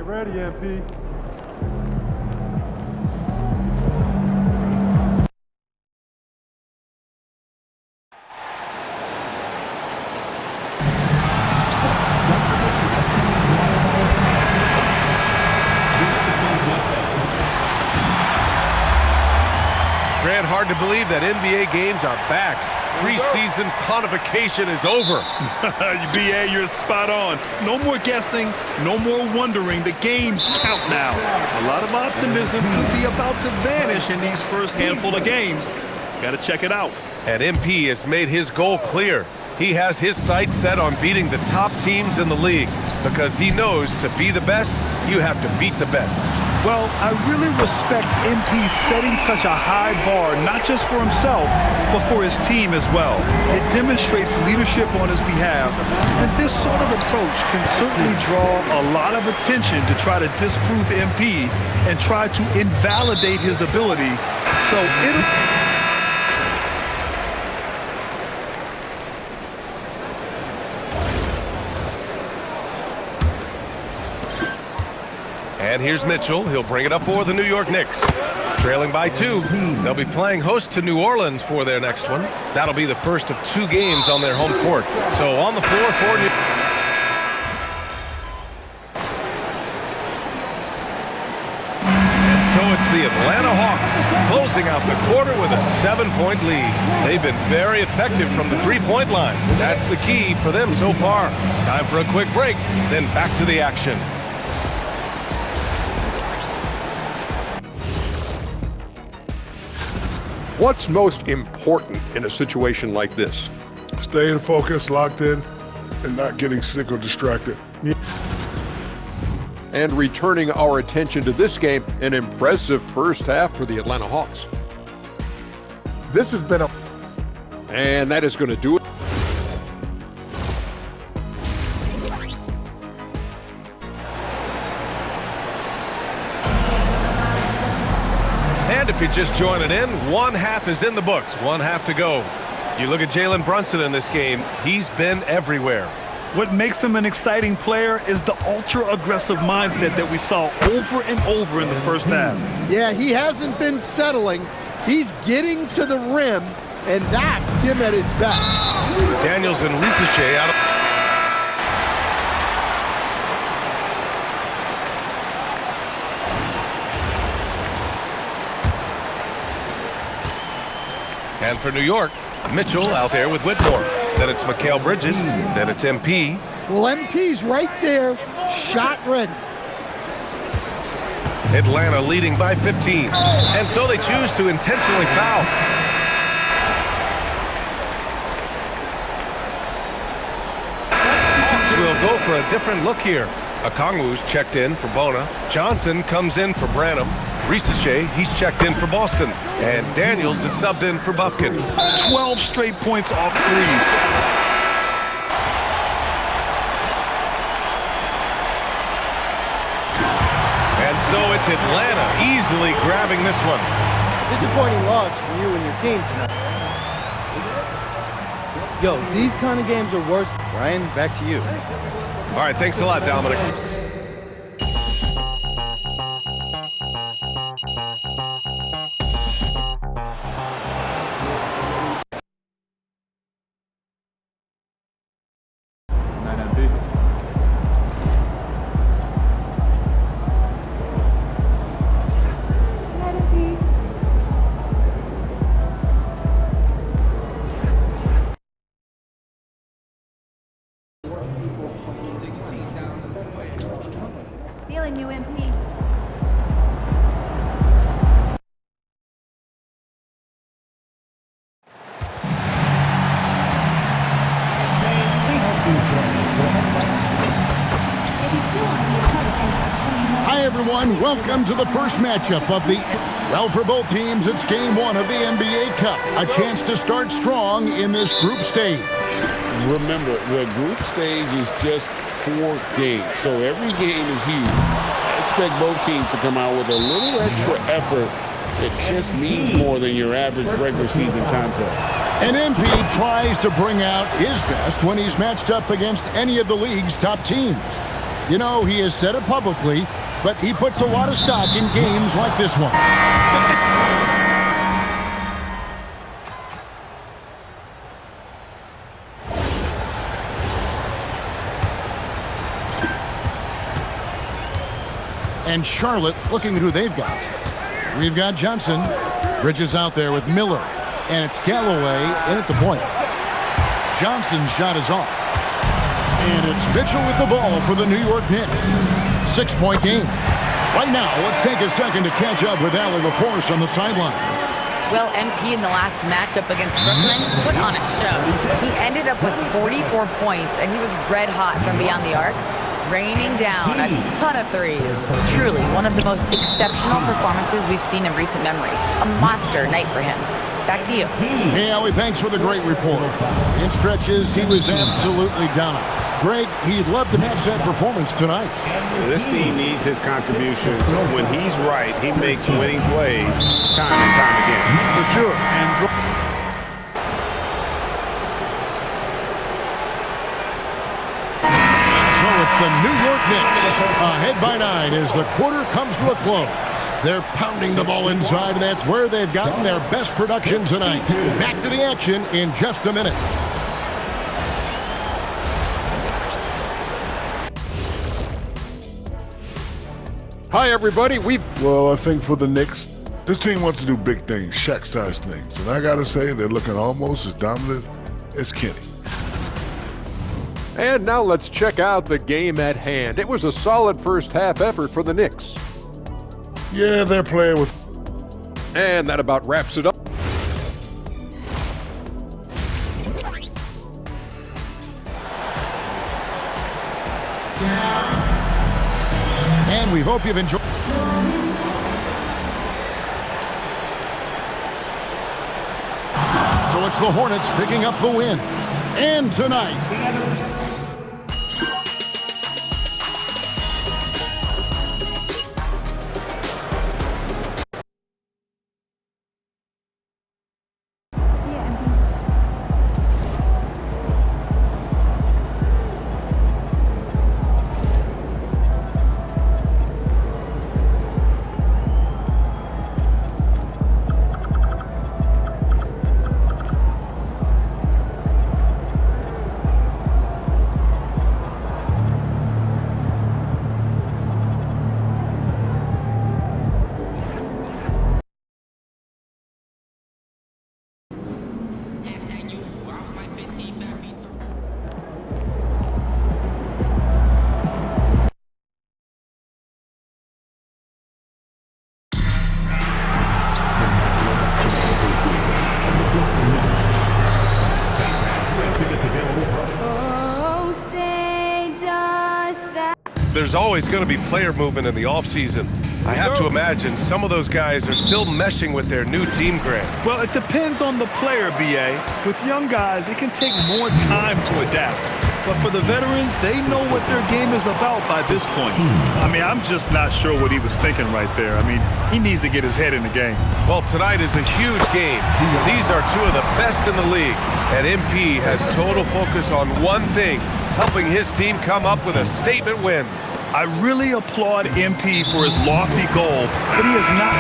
ready, MP. Grant, hard to believe that NBA games are back. Preseason pontification is over. BA, you're spot on. No more guessing, no more wondering. The games count now. A lot of optimism could be about to vanish in these first handful of games. Got to check it out. And MP has made his goal clear. He has his sights set on beating the top teams in the league because he knows to be the best, you have to beat the best. Well, I really respect MP setting such a high bar, not just for himself, but for his team as well. It demonstrates leadership on his behalf, and this sort of approach can certainly draw a lot of attention to try to disprove MP and try to invalidate his ability. So And here's Mitchell. He'll bring it up for the New York Knicks. Trailing by 2. They'll be playing host to New Orleans for their next one. That'll be the first of 2 games on their home court. So on the floor for New York. So it's the Atlanta Hawks closing out the quarter with a 7-point lead. They've been very effective from the 3-point line. That's the key for them so far. Time for a quick break, then back to the action. What's most important in a situation like this? Staying focused, locked in, and not getting sick or distracted. And returning our attention to this game, an impressive first half for the Atlanta Hawks. This has been a... And that is going to do it. And if you're just joining in, 1 half is in the books, 1 half to go. You look at Jalen Brunson in this game, he's been everywhere. What makes him an exciting player is the ultra-aggressive mindset that we saw over and over in the first half. Yeah, he hasn't been settling. He's getting to the rim, and that's him at his best. Daniels and Ricochet out of... And for New York, Mitchell out there with Whitmore. Then it's Mikal Bridges. Then it's MP. Well, MP's right there, shot ready. Atlanta leading by 15. And so they choose to intentionally foul. Hawks will go for a different look here. Okongwu's checked in for Bona. Johnson comes in for Branham. Ricochet, he's checked in for Boston. And Daniels is subbed in for Bufkin. 12 straight points off threes. And so it's Atlanta easily grabbing this one. Disappointing loss for you and your team tonight. Yo, these kind of games are worse. Ryan, back to you. All right, thanks a lot, Dominic. Feeling you, MP. Hi, everyone. Welcome to the first matchup of the... Well, for both teams, it's game 1 of the NBA Cup. A chance to start strong in this group stage. Remember, the group stage is just 4 games, so every game is huge. I expect both teams to come out with a little extra effort that just means more than your average regular season contest. And MP tries to bring out his best when he's matched up against any of the league's top teams. You know, he has said it publicly, but he puts a lot of stock in games like this one. And Charlotte looking at who they've got. We've got Johnson. Bridges out there with Miller. And it's Galloway in at the point. Johnson's shot is off. And it's Mitchell with the ball for the New York Knicks. 6-point game. Right now, let's take a second to catch up with Allie LaForce on the sideline. Well, MP in the last matchup against Brooklyn put on a show. He ended up with 44 points, and he was red hot from beyond the arc, raining down a ton of threes. Truly, one of the most exceptional performances we've seen in recent memory. A monster night for him. Back to you. Hey, Allie, thanks for the great report. In stretches, he was absolutely dominant. Greg, he'd love to match that performance tonight. This team needs his contributions. When he's right, he makes winning plays time and time again. For sure. So it's the New York Knicks ahead by 9 as the quarter comes to a close. They're pounding the ball inside, and that's where they've gotten their best production tonight. Back to the action in just a minute. Hi, everybody. Well, I think for the Knicks, this team wants to do big things, Shaq-sized things. And I got to say, they're looking almost as dominant as Kenny. And now let's check out the game at hand. It was a solid first half effort for the Knicks. Yeah, they're playing with... And that about wraps it up. And we hope you've enjoyed. So it's the Hornets picking up the win. And tonight, There's always going to be player movement in the offseason. I have to imagine some of those guys are still meshing with their new team, Greg. Well, it depends on the player, B.A. With young guys, it can take more time to adapt. But for the veterans, they know what their game is about by this point. I mean, I'm just not sure what he was thinking right there. I mean, he needs to get his head in the game. Well, tonight is a huge game. These are two of the best in the league, and MP has total focus on one thing, helping his team come up with a statement win. I really applaud MP for his lofty goal, but he is not.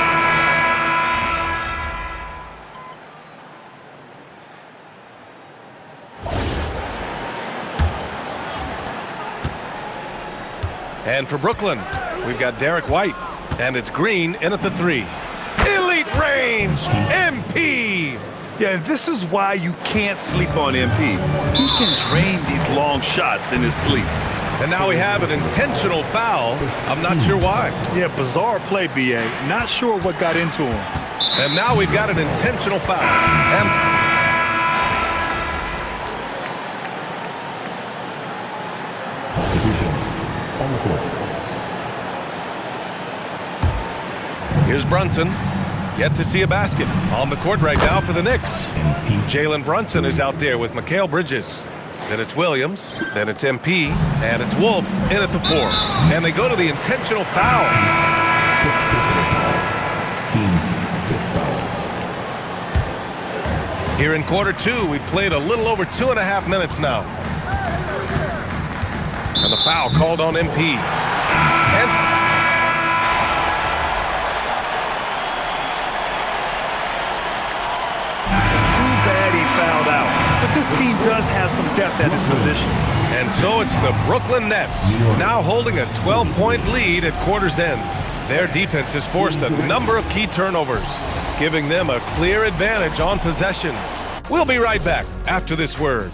And for Brooklyn, we've got Derek White, and it's Green in at the 3. Elite range, MP! Yeah, this is why you can't sleep on MP. He can drain these long shots in his sleep. And now we have an intentional foul. I'm not sure why. Yeah, bizarre play, B.A. Not sure what got into him. And now we've got an intentional foul. And here's Brunson. Yet to see a basket. On the court right now for the Knicks. Jalen Brunson is out there with Mikal Bridges. Then it's Williams, then it's MP, and it's Wolf in at the 4. And they go to the intentional foul. Here in quarter 2, we played a little over 2.5 minutes now. And the foul called on MP. And Too bad he fouled out. But this team does have some depth at his position. And so it's the Brooklyn Nets, now holding a 12-point lead at quarter's end. Their defense has forced a number of key turnovers, giving them a clear advantage on possessions. We'll be right back after this word.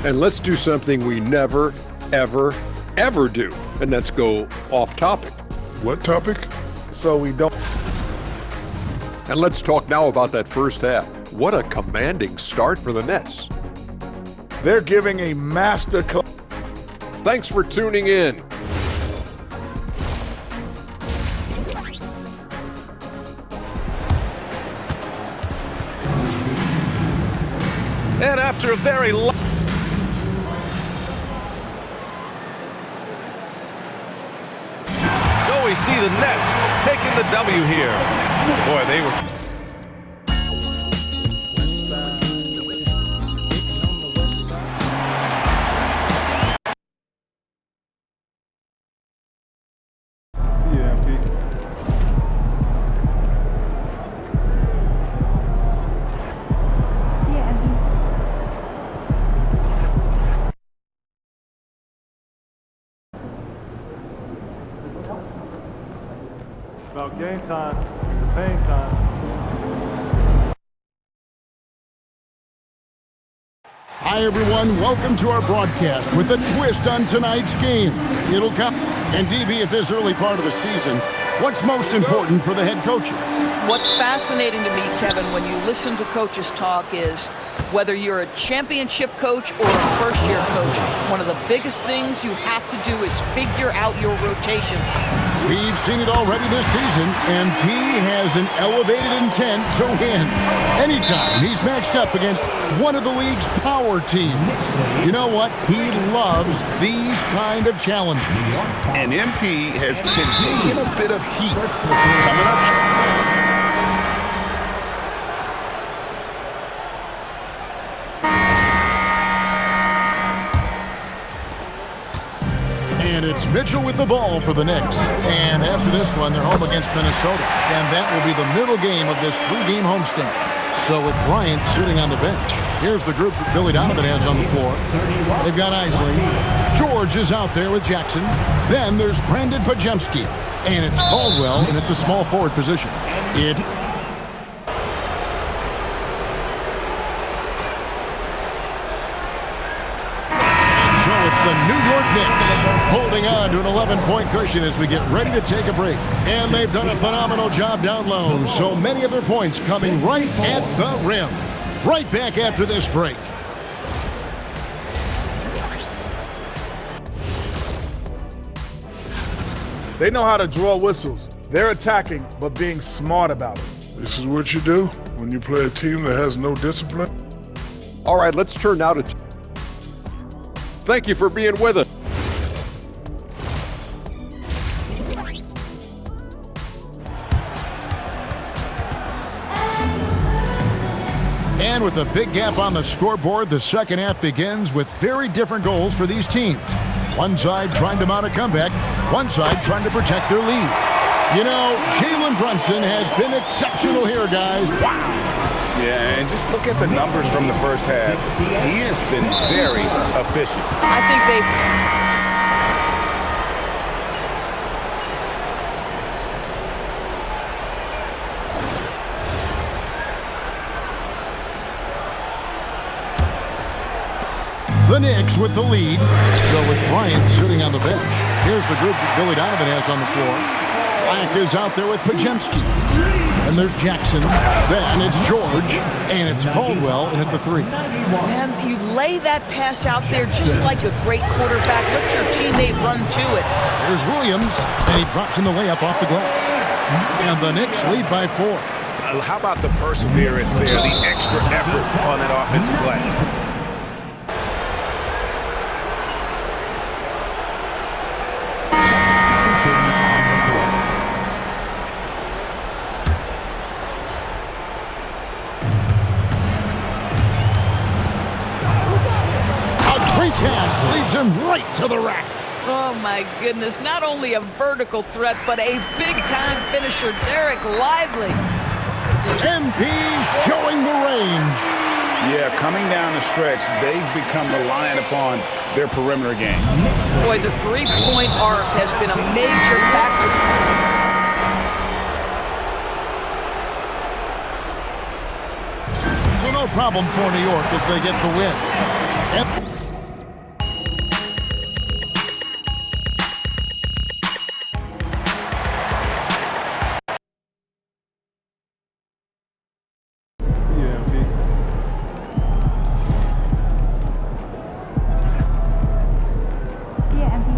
And let's do something we never, ever, ever do, and that's go off topic. What topic? So we don't. And let's talk now about that first half. What a commanding start for the Nets. They're giving a master class. Thanks for tuning in. And after a very long... So we see the Nets taking the W here. Boy, they were... About game time, pain time. Hi, everyone. Welcome to our broadcast with a twist on tonight's game. It'll come. And DB, at this early part of the season, what's most important for the head coaches? What's fascinating to me, Kevin, when you listen to coaches talk is whether you're a championship coach or a first-year coach, one of the biggest things you have to do is figure out your rotations. We've seen it already this season, and P has an elevated intent to win. Anytime he's matched up against one of the league's power teams. You know what? He loves these kind of challenges. And MP has been taking a bit of heat coming up. And it's Mitchell with the ball for the Knicks. And after this one, they're home against Minnesota. And that will be the middle game of this three-game homestand. So with Bryant sitting on the bench, here's the group that Billy Donovan has on the floor. They've got Isley. George is out there with Jackson. Then there's Brandon Pajemski. And it's Caldwell in at the small forward position. The New York Knicks holding on to an 11-point cushion as we get ready to take a break. And they've done a phenomenal job down low. So many of their points coming right at the rim. Right back after this break. They know how to draw whistles. They're attacking, but being smart about it. This is what you do when you play a team that has no discipline. All right, let's turn now to... Thank you for being with us. And with a big gap on the scoreboard, the second half begins with very different goals for these teams. One side trying to mount a comeback, one side trying to protect their lead. You know, Jalen Brunson has been exceptional here, guys. Wow. Yeah, and just look at the numbers from the first half. He has been very efficient. I think The Knicks with the lead. So with Bryant sitting on the bench, here's the group that Billy Donovan has on the floor. Black is out there with Pajemski. And there's Jackson. Then it's George. And it's Caldwell in at the three. Man, you lay that pass out there just like a great quarterback. Let your teammate run to it. There's Williams. And he drops in the layup off the glass. And the Knicks lead by 4. How about the perseverance there, the extra effort on that offensive glass? Free cash leads him right to the rack. Oh, my goodness. Not only a vertical threat, but a big-time finisher, Derek Lively. MP showing the range. Yeah, coming down the stretch, they've become reliant upon their perimeter game. Boy, the three-point arc has been a major factor. So no problem for New York as they get the win. See ya, MP.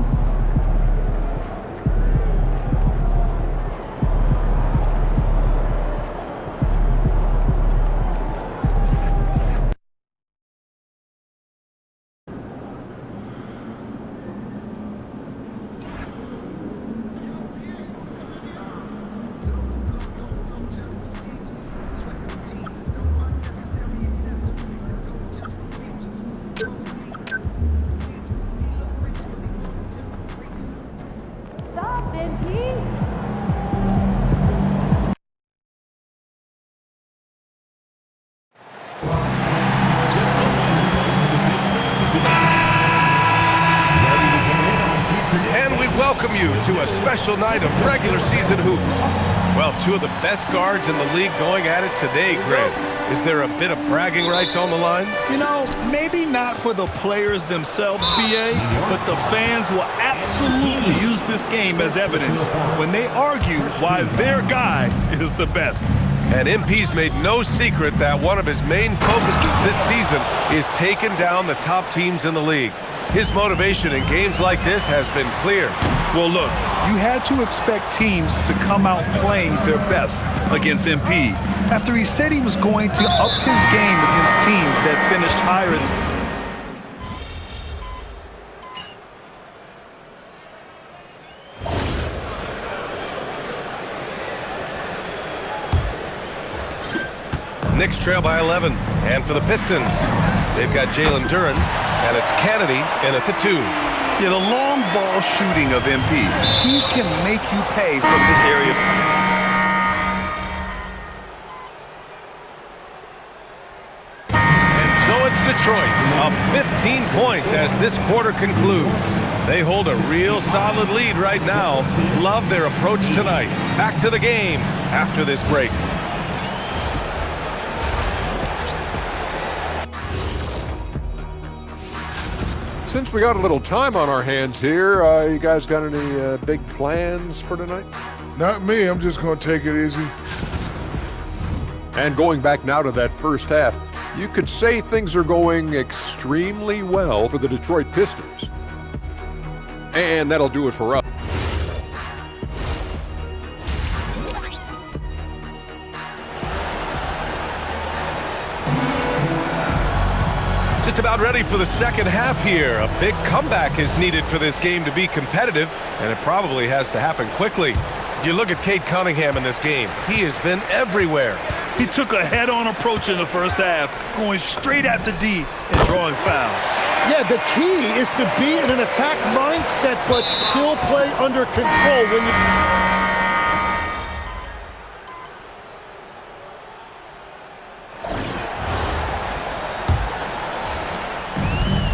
Stop, MP. And we welcome you to a special night of regular season hoops. Well, two of the best guards in the league going at it today, Grant. Is there a bit of bragging rights on the line? You know, maybe not for the players themselves, BA, but the fans will absolutely use this game as evidence when they argue why their guy is the best. And MP's made no secret that one of his main focuses this season is taking down the top teams in the league. His motivation in games like this has been clear. Well, look, you had to expect teams to come out playing their best against MP after he said he was going to up his game against teams that finished higher than... Knicks trail by 11. And for the Pistons, they've got Jalen Duren, and it's Kennedy in at the 2. Yeah, the long ball shooting of MP. He can make you pay from this area. And so it's Detroit, up 15 points as this quarter concludes. They hold a real solid lead right now. Love their approach tonight. Back to the game after this break. Since we got a little time on our hands here, you guys got any big plans for tonight? Not me. I'm just going to take it easy. And going back now to that first half, you could say things are going extremely well for the Detroit Pistons. And that'll do it for us. Just about ready for the second half here. A big comeback is needed for this game to be competitive, and it probably has to happen quickly. You look at Cade Cunningham in this game. He has been everywhere. He took a head-on approach in the first half, going straight at the D and drawing fouls. Yeah, the key is to be in an attack mindset, but still play under control when you...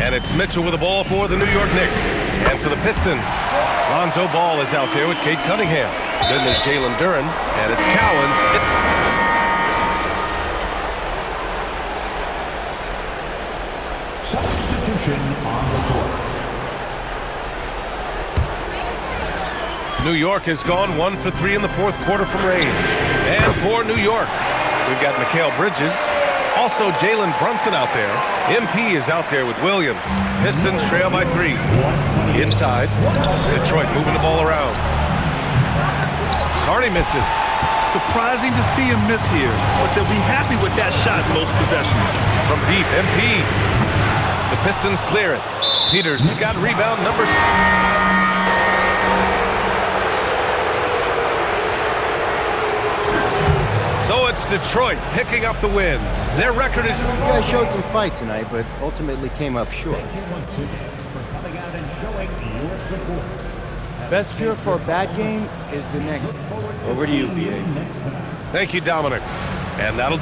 And it's Mitchell with the ball for the New York Knicks. And for the Pistons, Lonzo Ball is out there with Cade Cunningham. Then there's Jalen Duren, and it's Cowens. Substitution on the court. New York has gone 1 for 3 in the fourth quarter from range. And for New York, we've got Mikal Bridges. Also, Jalen Brunson out there. MP is out there with Williams. Pistons trail by 3. Inside, Detroit moving the ball around. Carney misses. Surprising to see him miss here, but they'll be happy with that shot most possessions. From deep, MP. The Pistons clear it. Peters has got rebound number 6. So So it's Detroit picking up the win. Their record is... You guys showed some fight tonight, but ultimately came up short. Best cure for a bad game is the next. Over to you, B.A. Thank you, Dominic. And that'll...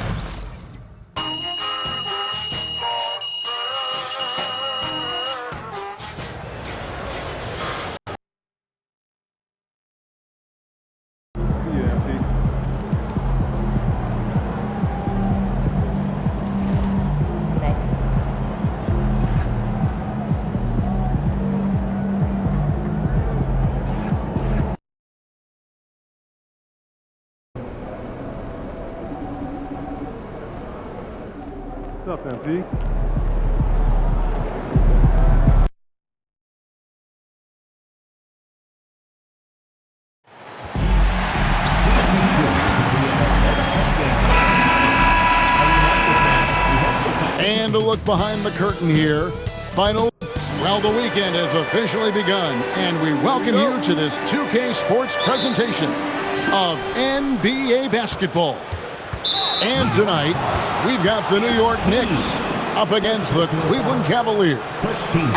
What's up, MP? And a look behind the curtain here. Final. Well, the weekend has officially begun, and we welcome you to this 2K Sports presentation of NBA basketball. And tonight, we've got the New York Knicks up against the Cleveland Cavaliers.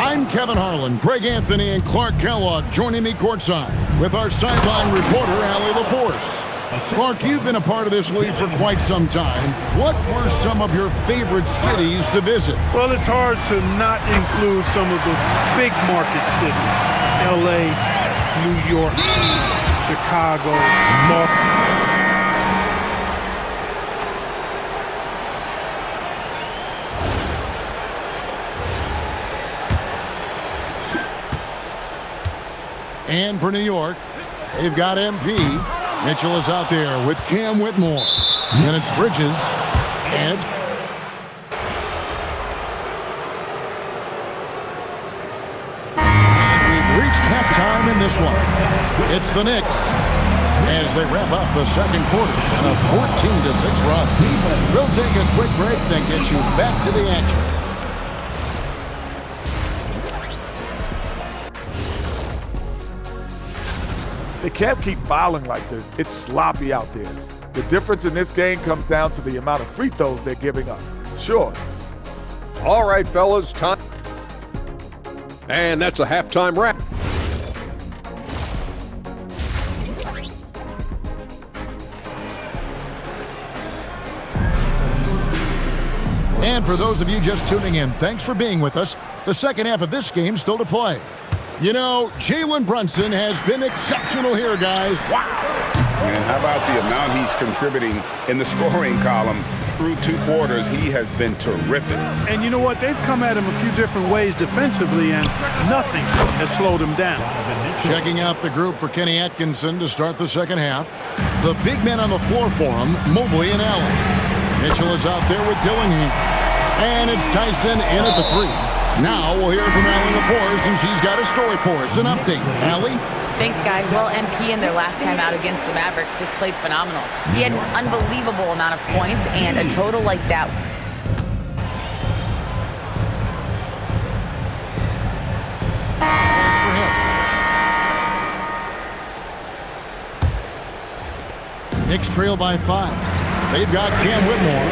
I'm Kevin Harlan, Greg Anthony, and Clark Kellogg joining me courtside with our sideline reporter, Allie LaForce. Clark, you've been a part of this league for quite some time. What were some of your favorite cities to visit? Well, it's hard to not include some of the big market cities. L.A., New York, Chicago, And for New York, they've got MP. Mitchell is out there with Cam Whitmore. And it's Bridges. And it's... And we've reached halftime in this one. It's the Knicks as they wrap up the second quarter on a 14-6 run. We'll take a quick break, then get you back to the action. They can't keep fouling like this. It's sloppy out there. The difference in this game comes down to the amount of free throws they're giving up. Sure. All right, fellas, time. And that's a halftime wrap. And for those of you just tuning in, thanks for being with us. The second half of this game still to play. You know, Jalen Brunson has been exceptional here, guys. Wow. And how about the amount he's contributing in the scoring column through 2 quarters? He has been terrific. And you know what? They've come at him a few different ways defensively, and nothing has slowed him down. Checking out the group for Kenny Atkinson to start the second half. The big men on the floor for him, Mobley and Allen. Mitchell is out there with Dillingham. And it's Tyson in at the 3. Now we'll hear from Allie LaForce, and she's got a story for us. An update. Allie? Thanks, guys. Well, MP in their last time out against the Mavericks just played phenomenal. He had an unbelievable amount of points, and a total like that. Thanks for him. Knicks trail by 5. They've got Cam Whitmore.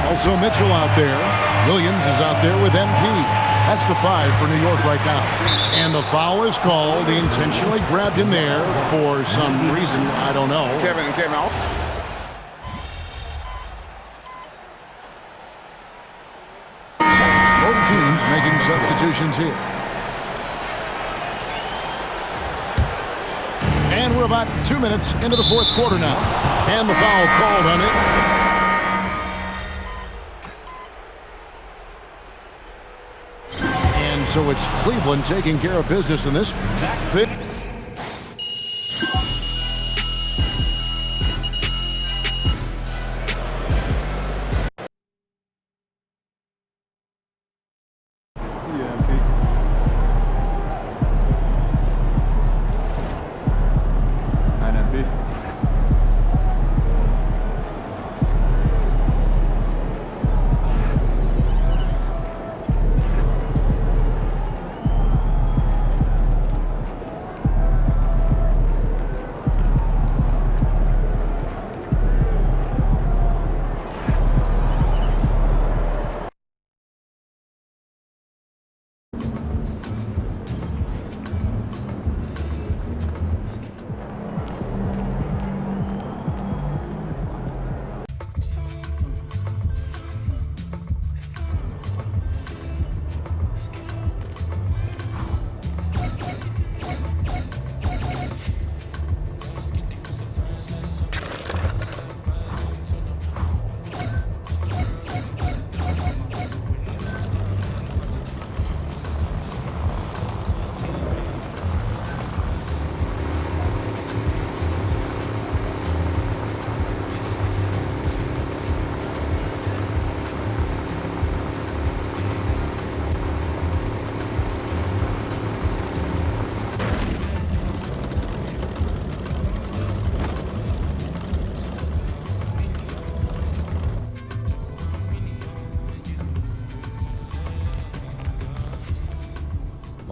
Also Mitchell out there. Williams is out there with MP. That's the 5 for New York right now. And the foul is called. He intentionally grabbed him there for some reason. I don't know. Kevin. Both teams making substitutions here. And we're about 2 minutes into the fourth quarter now. And the foul called on it. So it's Cleveland taking care of business in this.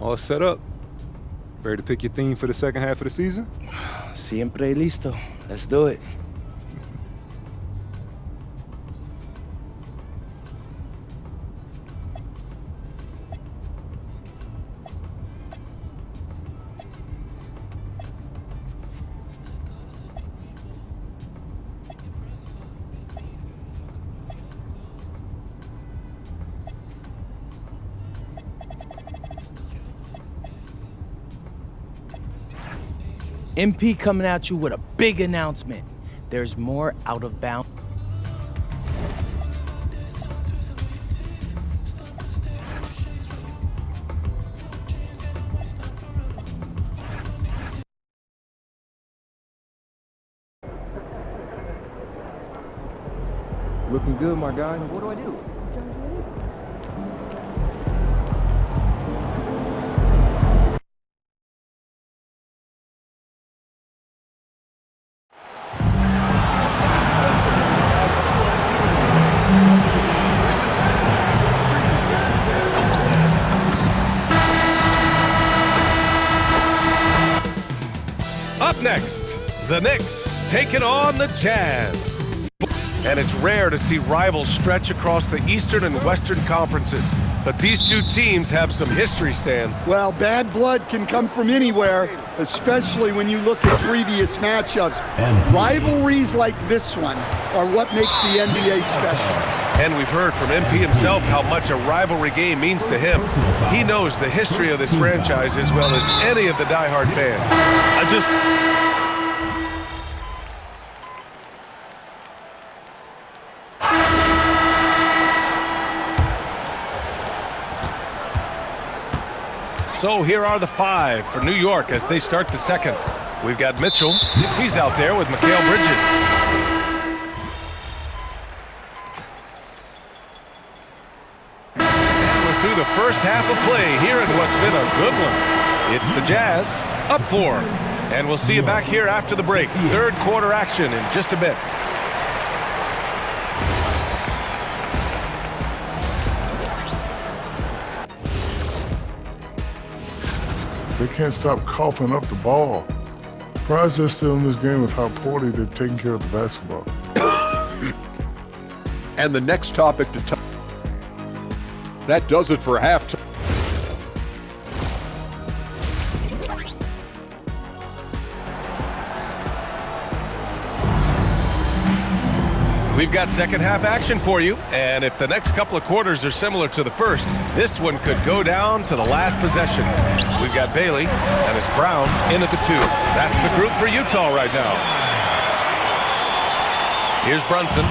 All set up. Ready to pick your theme for the second half of the season? Siempre listo. Let's do it. MP coming at you with a big announcement. There's more out of bounds. Looking good, my guy. What do I do? Up next, the Knicks taking on the Jazz. And it's rare to see rivals stretch across the Eastern and Western conferences. But these two teams have some history, Stan. Well, bad blood can come from anywhere, especially when you look at previous matchups. Rivalries like this one are what makes the NBA special. And we've heard from MP himself how much a rivalry game means to him. He knows the history of this franchise as well as any of the diehard fans. So here are the five for New York as they start the second. We've got Mitchell. He's out there with Mikal Bridges. And we're through the first half of play here in what's been a good one. It's the Jazz up 4. And we'll see you back here after the break. Third quarter action in just a bit. They can't stop coughing up the ball. Surprised they're still in this game with how poorly they've taken care of the basketball. And the next topic to that does it for halftime. We've got second half action for you, and if the next couple of quarters are similar to the first, this one could go down to the last possession. We've got Bailey, and it's Brown in at the 2. That's the group for Utah right now. Here's Brunson.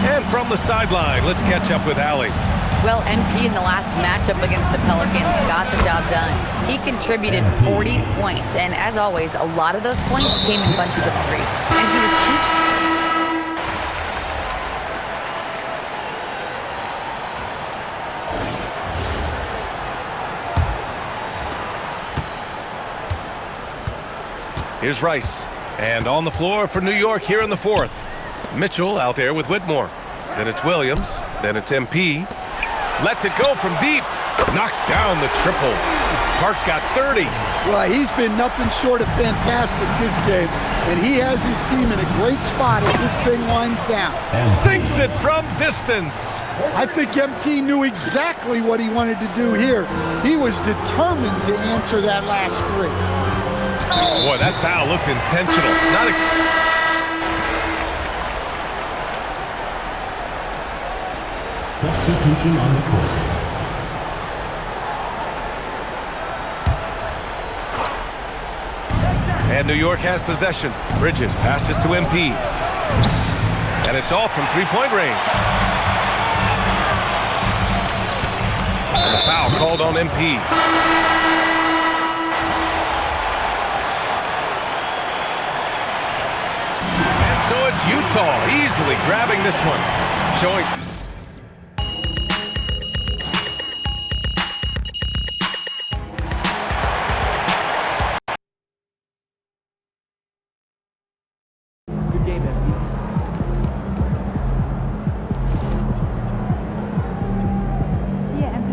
And from the sideline, let's catch up with Allie. Well, MP in the last matchup against the Pelicans got the job done. He contributed 40 points, and as always, a lot of those points came in bunches of 3. And he was huge. Here's Rice. And on the floor for New York here in the fourth. Mitchell out there with Whitmore. Then it's Williams. Then it's MP. Lets it go from deep. Knocks down the triple. Park's got 30. Well, he's been nothing short of fantastic this game. And he has his team in a great spot as this thing winds down. Sinks it from distance. I think MP knew exactly what he wanted to do here. He was determined to answer that last 3. Boy, that foul looked intentional. Not a... Substitution on the court. And New York has possession. Bridges passes to MP. And it's all from three-point range. And the foul called on MP. So it's Utah easily grabbing this one, showing. Good game, MP. See ya, MP.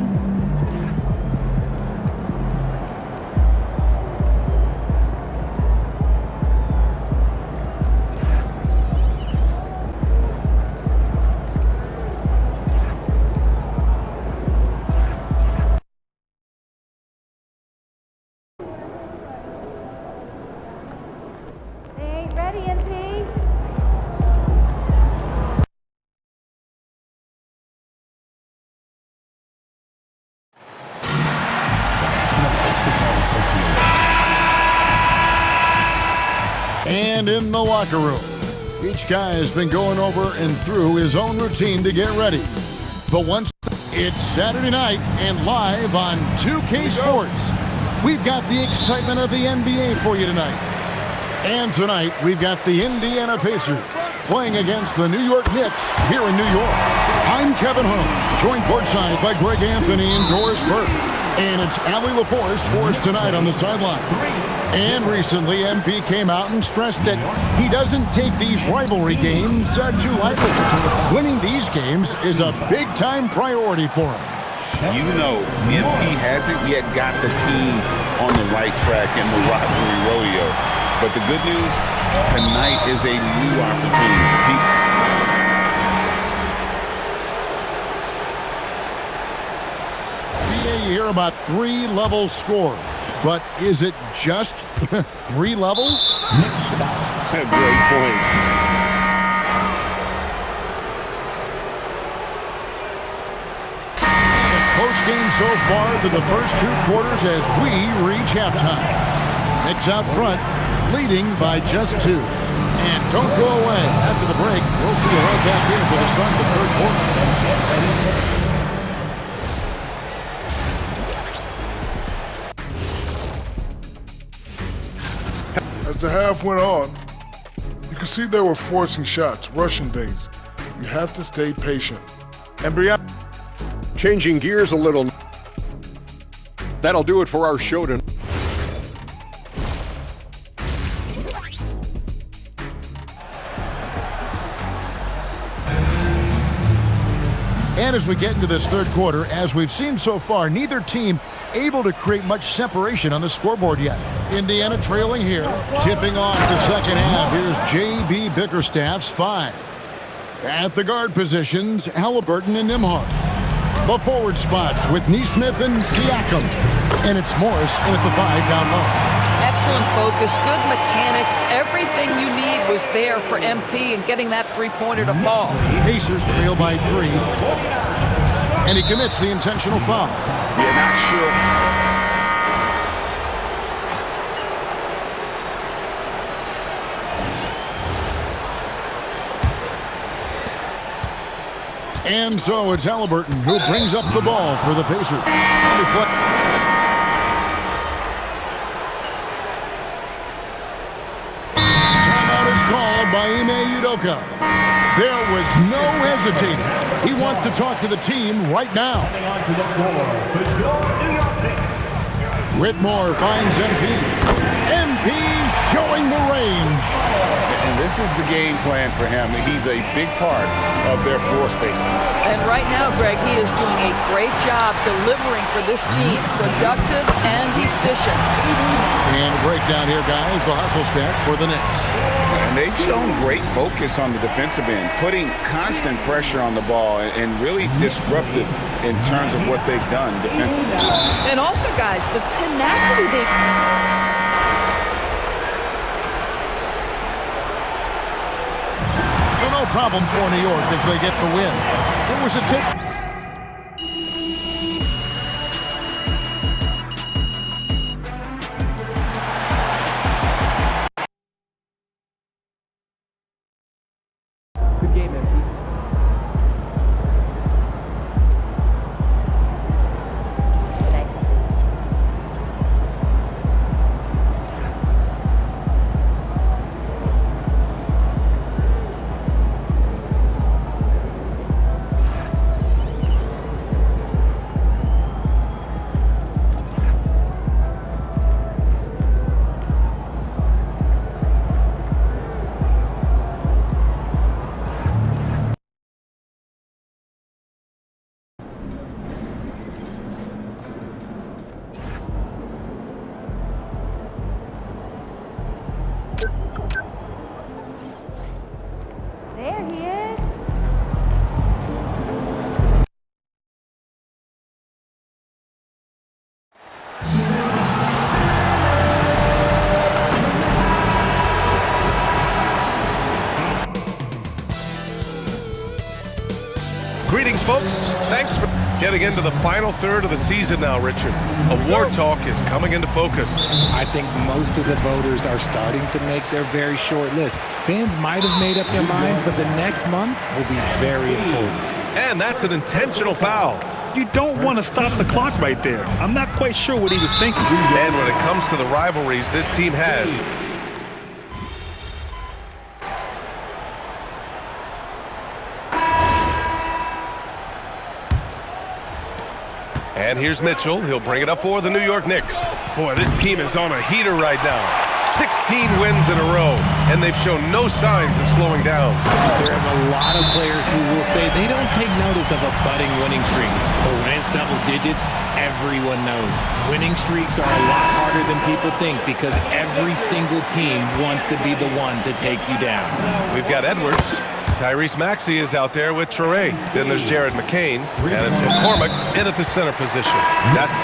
And in the locker room, each guy has been going over and through his own routine to get ready. But once it's Saturday night and live on 2K Sports, we've got the excitement of the NBA for you tonight. And tonight, we've got the Indiana Pacers playing against the New York Knicks here in New York. I'm Kevin Holmes, joined courtside by Greg Anthony and Doris Burke. And it's Allie LaForce for us tonight on the sideline. And recently, MP came out and stressed that he doesn't take these rivalry games too lightly. Winning these games is a big-time priority for him. You know, MP hasn't yet got the team on the right track in the rivalry rodeo. But the good news, tonight is a new opportunity. You hear about 3-level scores, but is it just 3 levels? That's a great point. A close game so far through the first 2 quarters as we reach halftime. Knicks out front, leading by just 2. And don't go away. After the break, we'll see you right back here for the start of the third quarter. As the half went on, you could see they were forcing shots, rushing things. You have to stay patient. And Brianna, changing gears a little. That'll do it for our show tonight. And as we get into this third quarter, as we've seen so far, neither team able to create much separation on the scoreboard yet. Indiana trailing here, tipping off the second half. Here's J.B. Bickerstaff's 5. At the guard positions, Halliburton and Nembhard. The forward spots with Neesmith and Siakam. And it's Morris in at the 5 down low. Excellent focus, good mechanics. Everything you need was there for MP and getting that three-pointer to fall. Pacers trail by 3. And he commits the intentional foul. Yeah, not sure. And so it's Halliburton who brings up the ball for the Pacers. Timeout is called by Ime Udoka. There was no hesitating. He wants to talk to the team right now. Whitmore finds MP. MP showing the range. And this is the game plan for him. He's a big part of their floor spacing. And right now, Greg, he is doing a great job delivering for this team, productive and efficient. And a breakdown here, guys, the hustle stats for the Knicks. And they've shown great focus on the defensive end, putting constant pressure on the ball and really disruptive in terms of what they've done defensively. And also, guys, the tenacity they... So no problem for New York as they get the win. It was a tip. Good game, MP. There he is. Greetings, folks. Thanks for... Getting into the final third of the season now, Richard. Award talk is coming into focus. I think most of the voters are starting to make their very short list. Fans might have made up their minds, but the next month will be very important. And that's an intentional foul. You don't want to stop the clock right there. I'm not quite sure what he was thinking. And when it comes to the rivalries this team has, and here's Mitchell. He'll bring it up for the New York Knicks. Boy, this team is on a heater right now. 16 wins in a row, and they've shown no signs of slowing down. There's a lot of players who will say they don't take notice of a budding winning streak. But when it's double digits, everyone knows. Winning streaks are a lot harder than people think because every single team wants to be the one to take you down. We've got Edwards. Tyrese Maxey is out there with Traore. Then there's Jared McCain, and it's McCormick in at the center position. That's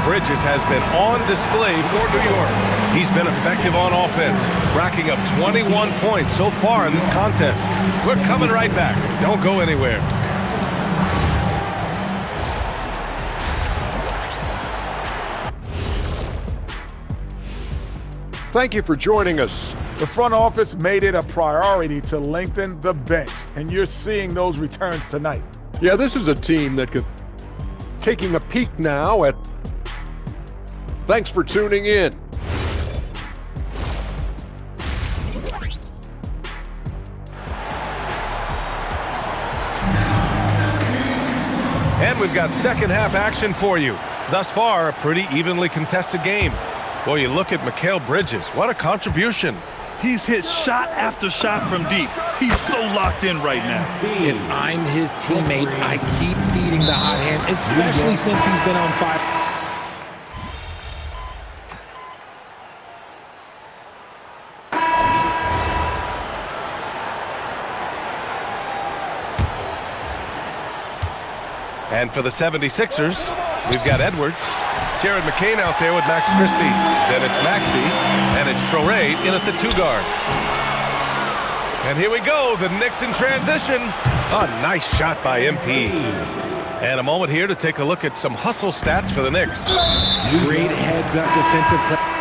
Bridges has been on display for New York. He's been effective on offense, racking up 21 points so far in this contest. We're coming right back. Don't go anywhere. Thank you for joining us. The front office made it a priority to lengthen the bench, and you're seeing those returns tonight. Yeah, this is a team that could... Taking a peek now at... Thanks for tuning in. And we've got second half action for you. Thus far, a pretty evenly contested game. Boy, you look at Mikal Bridges. What a contribution. He's hit shot after shot from deep. He's so locked in right now. If I'm his teammate, I keep feeding the hot hand, especially since he's been on fire. And for the 76ers, we've got Edwards. Jared McCain out there with Max Christie. Then it's Maxey, and it's Traore in at the 2-guard. And here we go, the Knicks in transition. A nice shot by MP. And a moment here to take a look at some hustle stats for the Knicks. Great heads-up defensive play.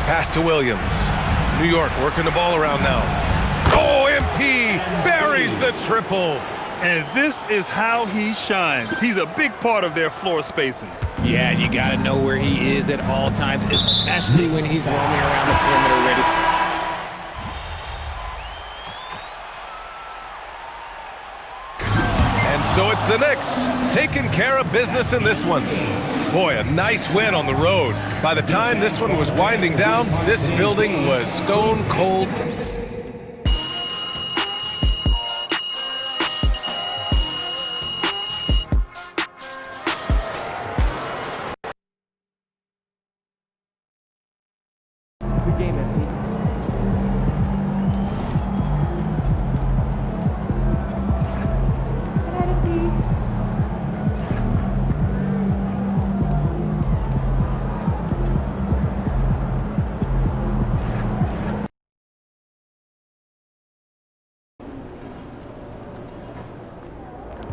Pass to Williams. New York working the ball around now. Oh, MP buries the triple. And this is how he shines. He's a big part of their floor spacing. Yeah, you got to know where he is at all times, especially when he's roaming around the perimeter ready. And so it's the Knicks taking care of business in this one. Boy, a nice win on the road. By the time this one was winding down, this building was stone cold. Good game, MP.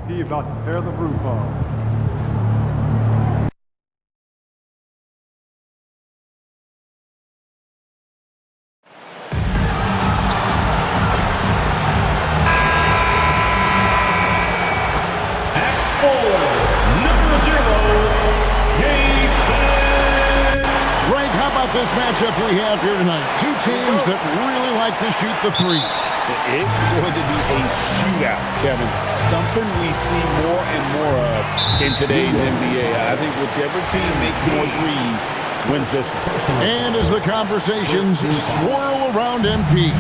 He about to tear the roof off. This matchup we have here tonight. Two teams that really like to shoot the three. It's going to be a shootout, Kevin. Something we see more and more of in today's NBA. I think whichever team makes more threes wins this one. And as the conversations swirl around MP,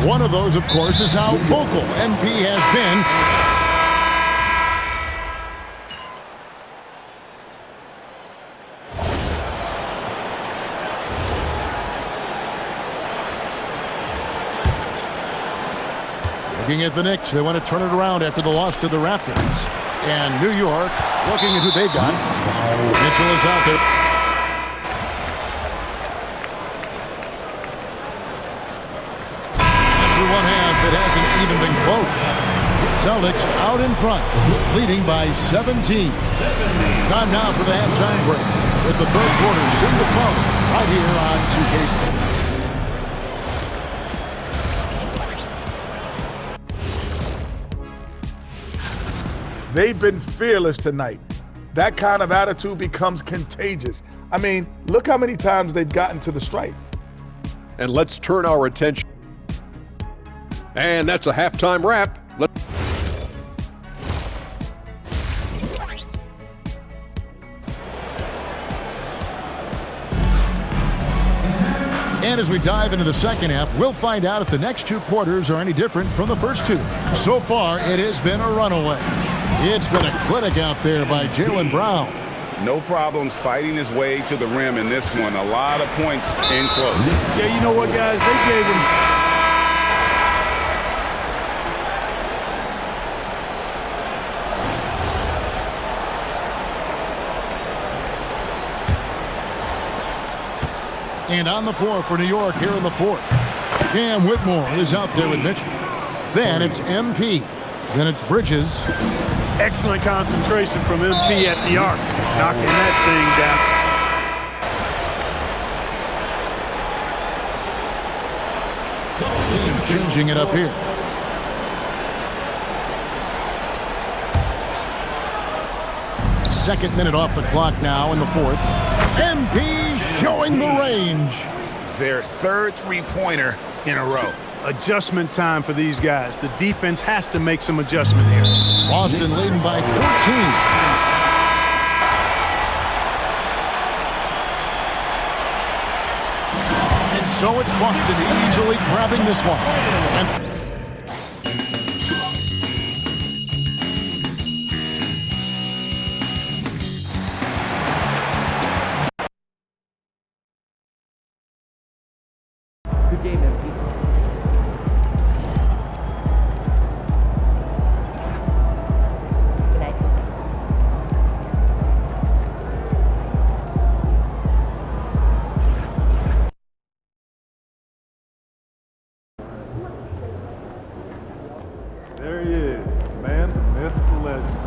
one of those, of course, is how vocal MP has been. Looking at the Knicks, they want to turn it around after the loss to the Raptors. And New York, looking at who they've got. Mitchell is out there. After one half, it hasn't even been close. Celtics out in front, leading by 17. Time now for the halftime break, with the third quarter soon to follow, right here on 2K Sports. They've been fearless tonight. That kind of attitude becomes contagious. I mean, look how many times they've gotten to the stripe. And let's turn our attention. And that's a halftime wrap. And as we dive into the second half, we'll find out if the next two quarters are any different from the first two. So far, it has been a runaway. It's been a clinic out there by Jaylen Brown. No problems fighting his way to the rim in this one. A lot of points in close. Yeah, you know what, guys? They gave him... And on the floor for New York here in the fourth. Cam Whitmore is out there with Mitchell. Then it's MP. Then it's Bridges. Excellent concentration from MP at the arc. Knocking that thing down. Changing it up here. Second minute off the clock now in the fourth. MP showing the range. Their third three-pointer in a row. Adjustment time for these guys. The defense has to make some adjustment here. Boston leading by 14. And so it's Boston easily grabbing this one. Good game, MP. There he is, the man, the myth, the legend.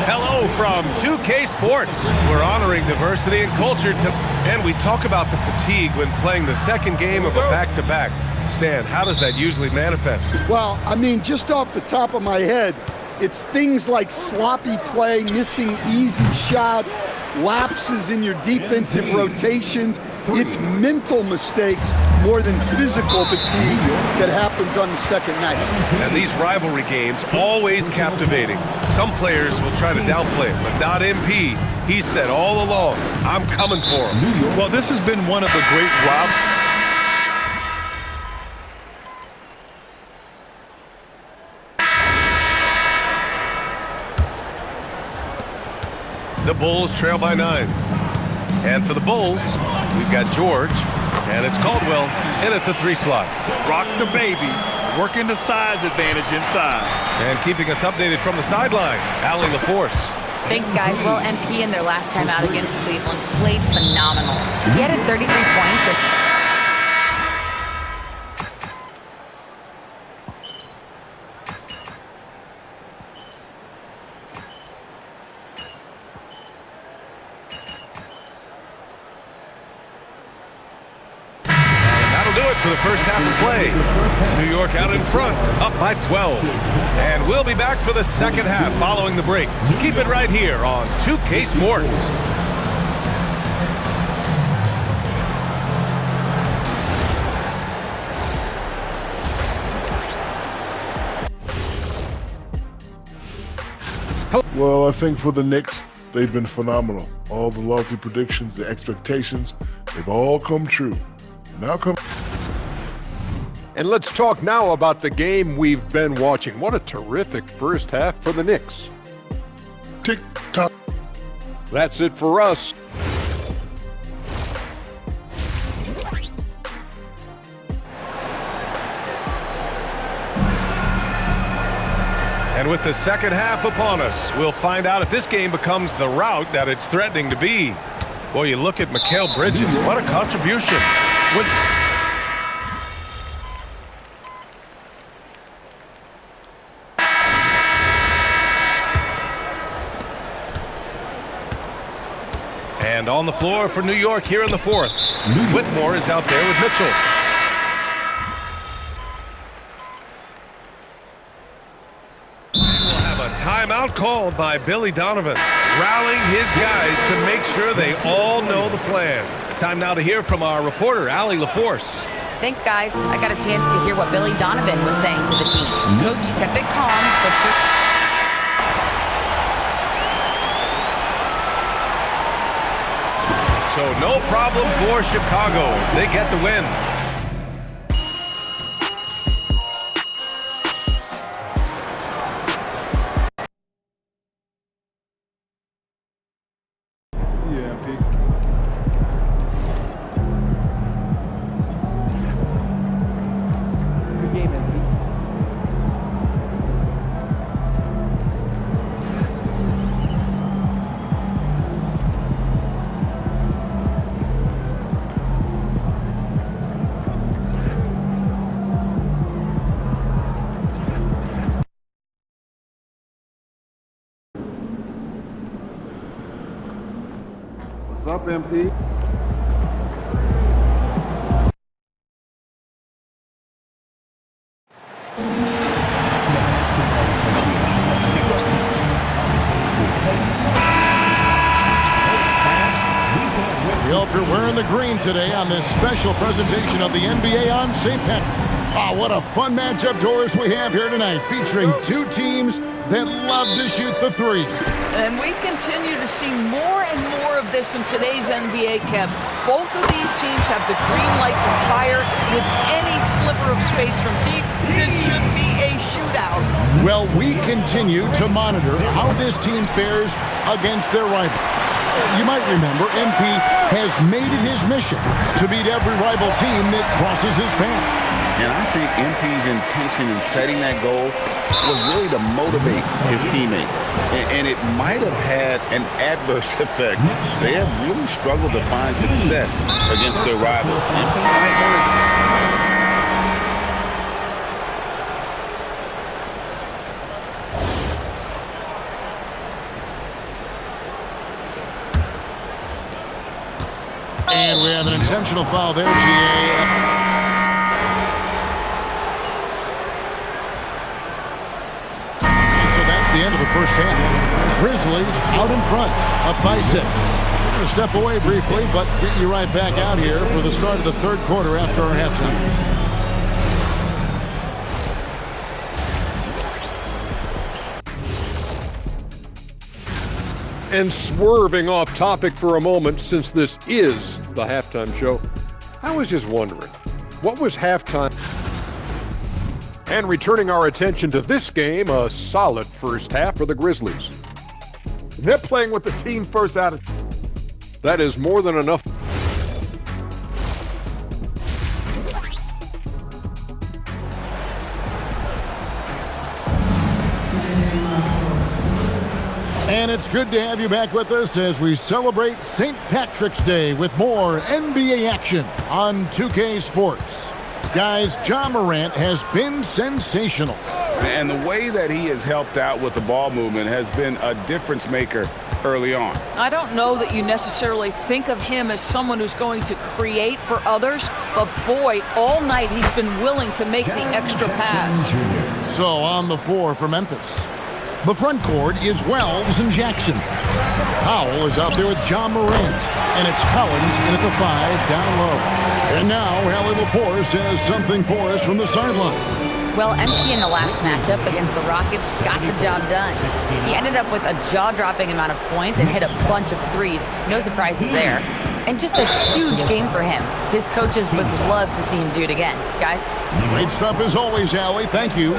Hello from 2K Sports. We're honoring diversity and culture, and we talk about the fatigue when playing the second game of a back-to-back. Stan, how does that usually manifest? Well, I mean, just off the top of my head, it's things like sloppy play, missing easy shots, lapses in your defensive rotations. It's mental mistakes more than physical fatigue that happens on the second night. And these rivalry games, always captivating. Some players will try to downplay it, but not MP. He said all along, I'm coming for him. Well, this has been one of the great rivalries. The Bulls trail by 9. And for the Bulls, we've got George, and it's Caldwell in at the 3 slots. Rock the baby, working the size advantage inside. And keeping us updated from the sideline, Allie LaForce. Thanks, guys. Well, MP in their last time out against Cleveland played phenomenal. He had 33 points. For the first half of play. New York out in front, up by 12. And we'll be back for the second half following the break. Keep it right here on 2K Sports. Well, I think for the Knicks, they've been phenomenal. All the lofty predictions, the expectations, they've all come true. Now come... And let's talk now about the game we've been watching. What a terrific first half for the Knicks. Tick-tock. That's it for us. And with the second half upon us, we'll find out if this game becomes the rout that it's threatening to be. Boy, you look at Mikal Bridges. What a contribution. And on the floor for New York here in the fourth. Whitmore is out there with Mitchell. We'll have a timeout called by Billy Donovan, rallying his guys to make sure they all know the plan. Time now to hear from our reporter, Allie LaForce. Thanks, guys. I got a chance to hear what Billy Donovan was saying to the team. Coach kept it calm, but so no problem for Chicago as they get the win. What's up, MP? We hope you're wearing the green today on this special presentation of the NBA on St. Patrick. Oh, what a fun matchup, Doris, we have here tonight, featuring two teams that love to shoot the three. And we continue to see more and more of this in today's NBA, Kev. Both of these teams have the green light to fire with any sliver of space from deep. This should be a shootout. Well, we continue to monitor how this team fares against their rival. You might remember MP has made it his mission to beat every rival team that crosses his path. And I think MP's intention in setting that goal was really to motivate his teammates. And it might have had an adverse effect. They have really struggled to find success against their rivals. MP might want to And we have an intentional foul there, GA. The end of the first half. Grizzlies out in front, up by 6. We're going to step away briefly, but get you right back out here for the start of the third quarter after our halftime. And swerving off topic for a moment, since this is the halftime show, I was just wondering, what was halftime? And returning our attention to this game, a solid first half for the Grizzlies. They're playing with the team first attitude. That is more than enough. And it's good to have you back with us as we celebrate St. Patrick's Day with more NBA action on 2K Sports. Guys, Ja Morant has been sensational. And the way that he has helped out with the ball movement has been a difference maker early on. I don't know that you necessarily think of him as someone who's going to create for others, but boy, all night he's been willing to make the extra pass. So on the floor for Memphis, the front court is Wells and Jackson. Powell is out there with Ja Morant, and it's Collins in at the 5 down low. And now, Allie LaForce has something for us from the sideline. Well, MP in the last matchup against the Rockets got the job done. He ended up with a jaw-dropping amount of points and hit a bunch of threes. No surprises there. And just a huge game for him. His coaches would love to see him do it again. Guys? Great stuff as always, Allie. Thank you.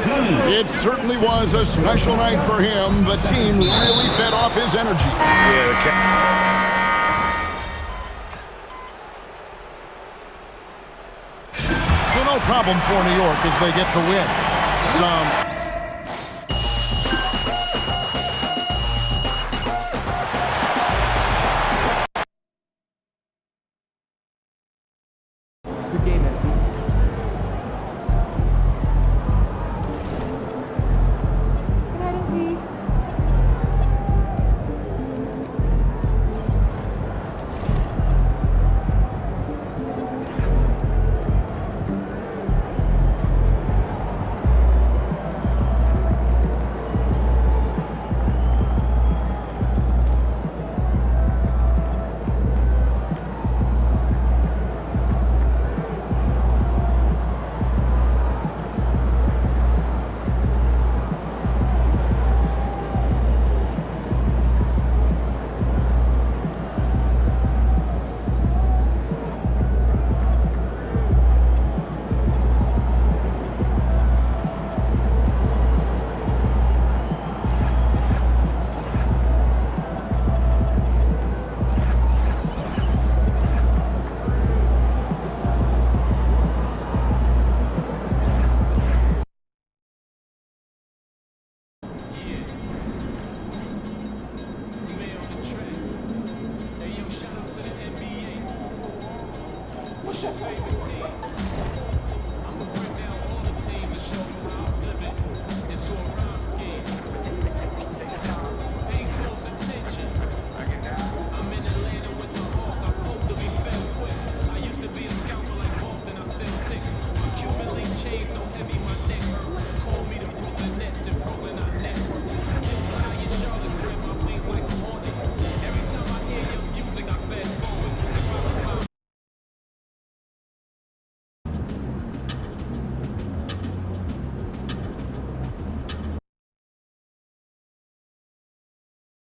It certainly was a special night for him. The team really fed off his energy. So no problem for New York as they get the win. What's your favorite team?